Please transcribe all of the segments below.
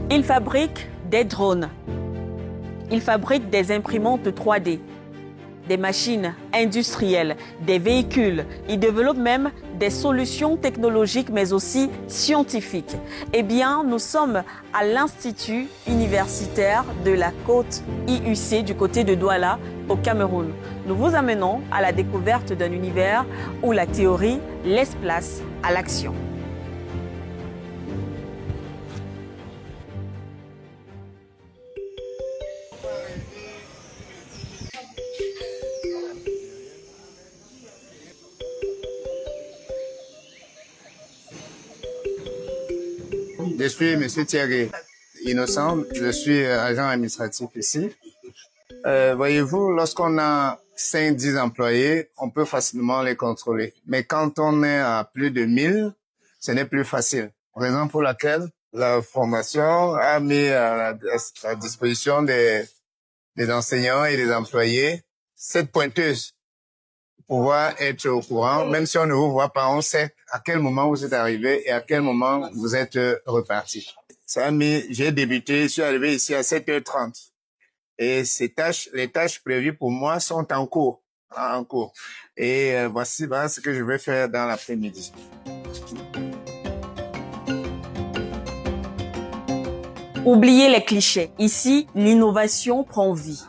Ils fabriquent des drones. Ils fabriquent des imprimantes 3D, des machines industrielles, des véhicules. Ils développent même des solutions technologiques, mais aussi scientifiques. Eh bien, nous sommes à l'Institut universitaire de la côte IUC du côté de Douala, au Cameroun. Nous vous amenons à la découverte d'un univers où la théorie laisse place à l'action. Je suis M. Thierry Innocent, je suis agent administratif ici. Voyez-vous, lorsqu'on a 5-10 employés, on peut facilement les contrôler. Mais quand on est à plus de 1000, ce n'est plus facile. Raison pour laquelle la formation a mis à la disposition des enseignants et des employés cette pointeuse pour pouvoir être au courant. Même si on ne vous voit pas, on sait à quel moment vous êtes arrivé et à quel moment vous êtes reparti. J'ai débuté, je suis arrivé ici à 7h30. Et les tâches prévues pour moi sont en cours. Et voici ce que je vais faire dans l'après-midi. Oubliez les clichés. Ici, l'innovation prend vie.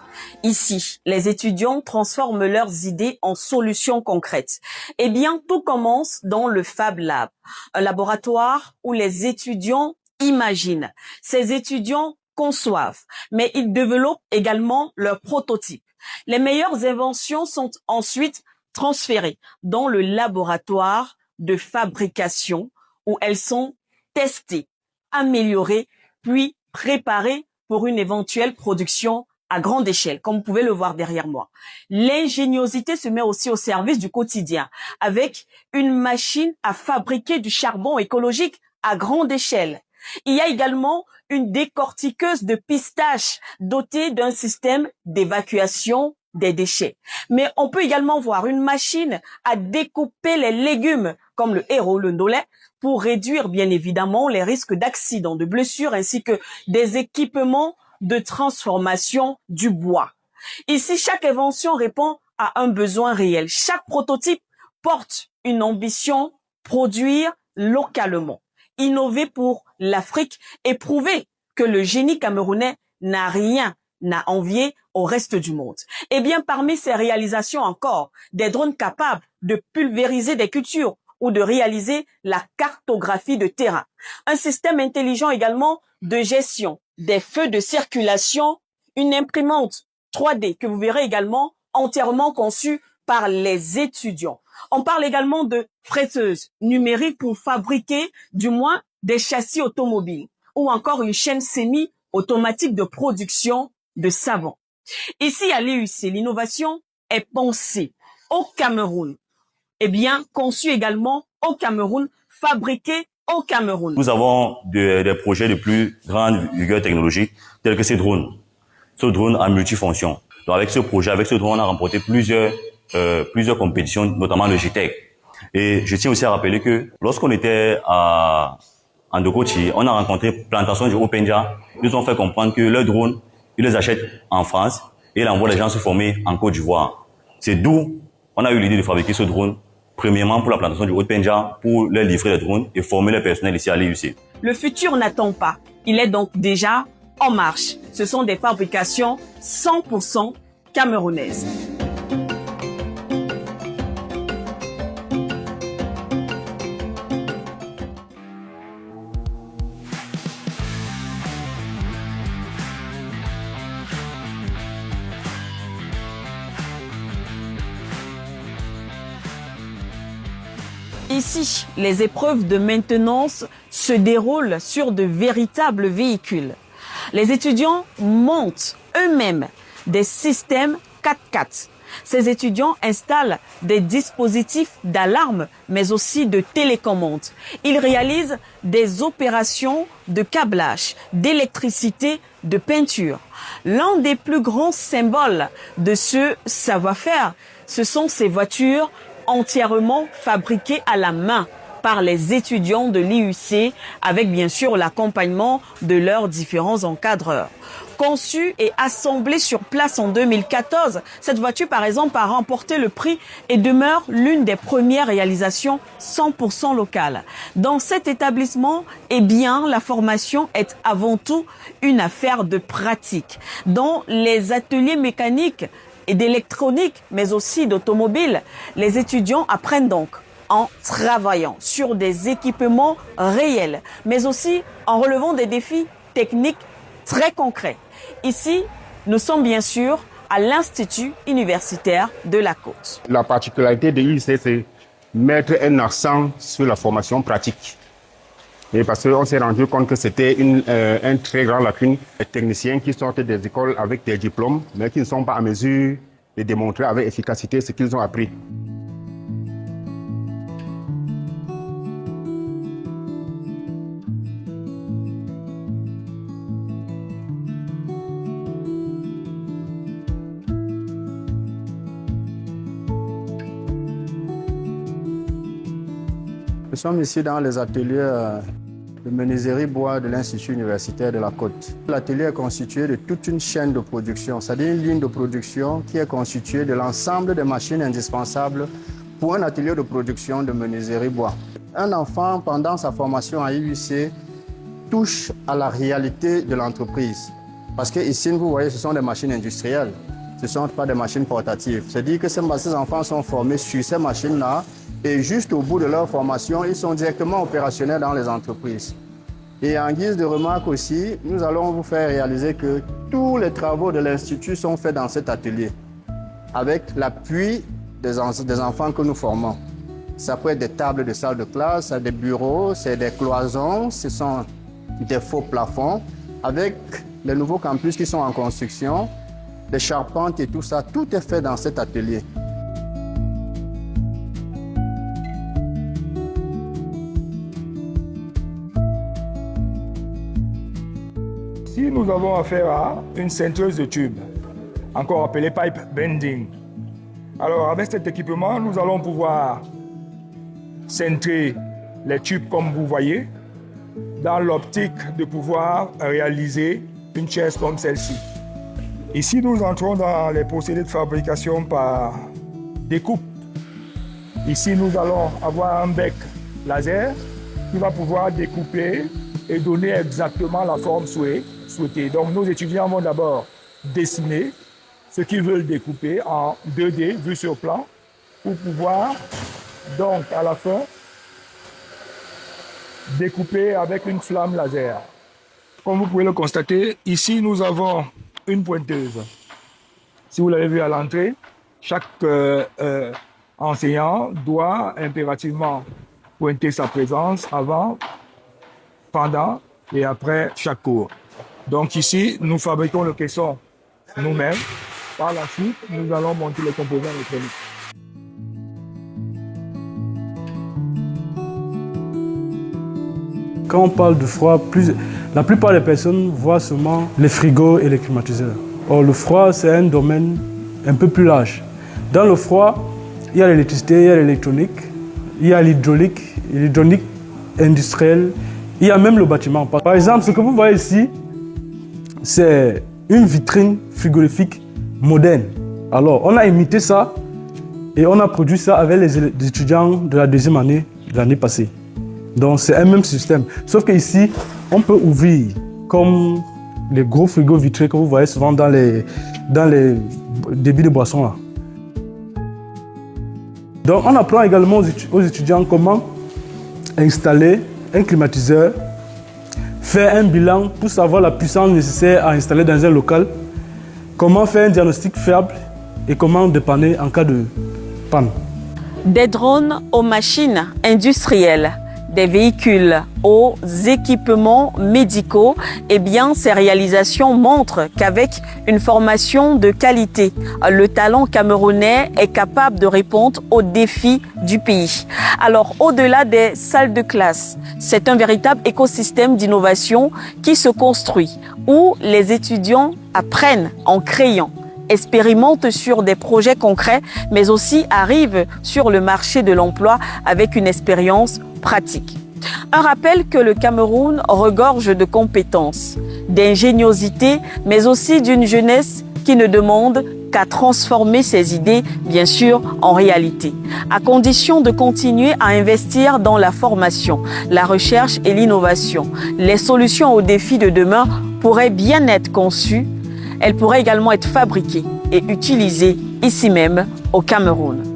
Ici, les étudiants transforment leurs idées en solutions concrètes. Eh bien, tout commence dans le Fab Lab, un laboratoire où les étudiants imaginent. Ces étudiants conçoivent, mais ils développent également leurs prototypes. Les meilleures inventions sont ensuite transférées dans le laboratoire de fabrication où elles sont testées, améliorées, puis préparées pour une éventuelle production à grande échelle, comme vous pouvez le voir derrière moi. L'ingéniosité se met aussi au service du quotidien, avec une machine à fabriquer du charbon écologique à grande échelle. Il y a également une décortiqueuse de pistaches dotée d'un système d'évacuation des déchets. Mais on peut également voir une machine à découper les légumes, comme le héros, le ndolé, pour réduire bien évidemment les risques d'accidents, de blessures, ainsi que des équipements de transformation du bois. Ici, chaque invention répond à un besoin réel. Chaque prototype porte une ambition, produire localement, innover pour l'Afrique et prouver que le génie camerounais n'a rien à envier au reste du monde. Eh bien, parmi ces réalisations encore, des drones capables de pulvériser des cultures ou de réaliser la cartographie de terrain. Un système intelligent également de gestion des feux de circulation, une imprimante 3D que vous verrez également entièrement conçue par les étudiants. On parle également de fretteuses numériques pour fabriquer du moins des châssis automobiles ou encore une chaîne semi-automatique de production de savon. Ici à l'IUC, l'innovation est pensée au Cameroun. Eh bien, conçue également au Cameroun, fabriquée au Cameroun. Nous avons des projets de plus grande vigueur technologique, tels que ces drones. Ce drone à multifonction. Donc avec ce projet, avec ce drone, on a remporté plusieurs compétitions, notamment le GTEC. Et je tiens aussi à rappeler que lorsqu'on était en Ndokoti, on a rencontré Plantation du Haut-Penja. Ils nous ont fait comprendre que leurs drones, ils les achètent en France et ils envoient les gens se former en Côte d'Ivoire. C'est d'où on a eu l'idée de fabriquer ce drone. Premièrement, pour la plantation du Haut-Penja, pour leur livrer des drones et former le personnel ici à l'IUC. Le futur n'attend pas. Il est donc déjà en marche. Ce sont des fabrications 100% camerounaises. Ici, les épreuves de maintenance se déroulent sur de véritables véhicules. Les étudiants montent eux-mêmes des systèmes 4x4. Ces étudiants installent des dispositifs d'alarme, mais aussi de télécommande. Ils réalisent des opérations de câblage, d'électricité, de peinture. L'un des plus grands symboles de ce savoir-faire, ce sont ces voitures entièrement fabriquées à la main par les étudiants de l'IUC avec bien sûr l'accompagnement de leurs différents encadreurs. Conçue et assemblée sur place en 2014, cette voiture par exemple a remporté le prix et demeure l'une des premières réalisations 100% locales. Dans cet établissement, eh bien, la formation est avant tout une affaire de pratique. Dans les ateliers mécaniques et d'électronique, mais aussi d'automobile, les étudiants apprennent donc en travaillant sur des équipements réels, mais aussi en relevant des défis techniques très concrets. Ici, nous sommes bien sûr à l'Institut universitaire de la Côte. La particularité de l'IUC, c'est mettre un accent sur la formation pratique. Et parce qu'on s'est rendu compte que c'était un très grand lacune. Les techniciens qui sortent des écoles avec des diplômes, mais qui ne sont pas à mesure de démontrer avec efficacité ce qu'ils ont appris. Nous sommes ici dans les ateliers de menuiserie bois de l'Institut universitaire de la Côte. L'atelier est constitué de toute une chaîne de production, c'est-à-dire une ligne de production qui est constituée de l'ensemble des machines indispensables pour un atelier de production de menuiserie bois. Un enfant, pendant sa formation à IUC, touche à la réalité de l'entreprise. Parce que ici, vous voyez, ce sont des machines industrielles, ce ne sont pas des machines portatives. C'est-à-dire que ces enfants sont formés sur ces machines-là. Et juste au bout de leur formation, ils sont directement opérationnels dans les entreprises. Et en guise de remarque aussi, nous allons vous faire réaliser que tous les travaux de l'Institut sont faits dans cet atelier, avec l'appui des enfants que nous formons. Ça peut être des tables de salle de classe, des bureaux, c'est des cloisons, ce sont des faux plafonds, avec les nouveaux campus qui sont en construction, des charpentes et tout ça, tout est fait dans cet atelier. Ici, nous avons affaire à une cintreuse de tubes, encore appelée pipe bending. Alors, avec cet équipement, nous allons pouvoir cintrer les tubes comme vous voyez, dans l'optique de pouvoir réaliser une chaise comme celle-ci. Ici, nous entrons dans les procédés de fabrication par découpe. Ici, nous allons avoir un bec laser qui va pouvoir découper et donner exactement la forme souhaitée. Donc, nos étudiants vont d'abord dessiner ce qu'ils veulent découper en 2D, vu sur plan, pour pouvoir, donc, à la fin, découper avec une flamme laser. Comme vous pouvez le constater, ici, nous avons une pointeuse. Si vous l'avez vu à l'entrée, chaque enseignant doit impérativement pointer sa présence avant, pendant et après chaque cours. Donc ici, nous fabriquons le caisson nous-mêmes. Par la suite, nous allons monter les composants électroniques. Quand on parle de froid, la plupart des personnes voient seulement les frigos et les climatiseurs. Or, le froid, c'est un domaine un peu plus large. Dans le froid, il y a l'électricité, il y a l'électronique, il y a l'hydraulique industrielle, il y a même le bâtiment. Par exemple, ce que vous voyez ici, c'est une vitrine frigorifique moderne. Alors, on a imité ça et on a produit ça avec les étudiants de la deuxième année de l'année passée. Donc, c'est un même système. Sauf qu'ici, on peut ouvrir comme les gros frigos vitrés que vous voyez souvent dans les débits de boissons là. Donc, on apprend également aux étudiants comment installer un climatiseur, faire un bilan pour savoir la puissance nécessaire à installer dans un local, comment faire un diagnostic fiable et comment dépanner en cas de panne. Des drones aux machines industrielles, des véhicules aux équipements médicaux, eh bien, ces réalisations montrent qu'avec une formation de qualité, le talent camerounais est capable de répondre aux défis du pays. Alors, au-delà des salles de classe, c'est un véritable écosystème d'innovation qui se construit, où les étudiants apprennent en créant expérimentent sur des projets concrets, mais aussi arrivent sur le marché de l'emploi avec une expérience pratique. Un rappel que le Cameroun regorge de compétences, d'ingéniosité, mais aussi d'une jeunesse qui ne demande qu'à transformer ses idées, bien sûr, en réalité, à condition de continuer à investir dans la formation, la recherche et l'innovation. Les solutions aux défis de demain pourraient bien être conçues, elles pourraient également être fabriquées et utilisées ici même au Cameroun.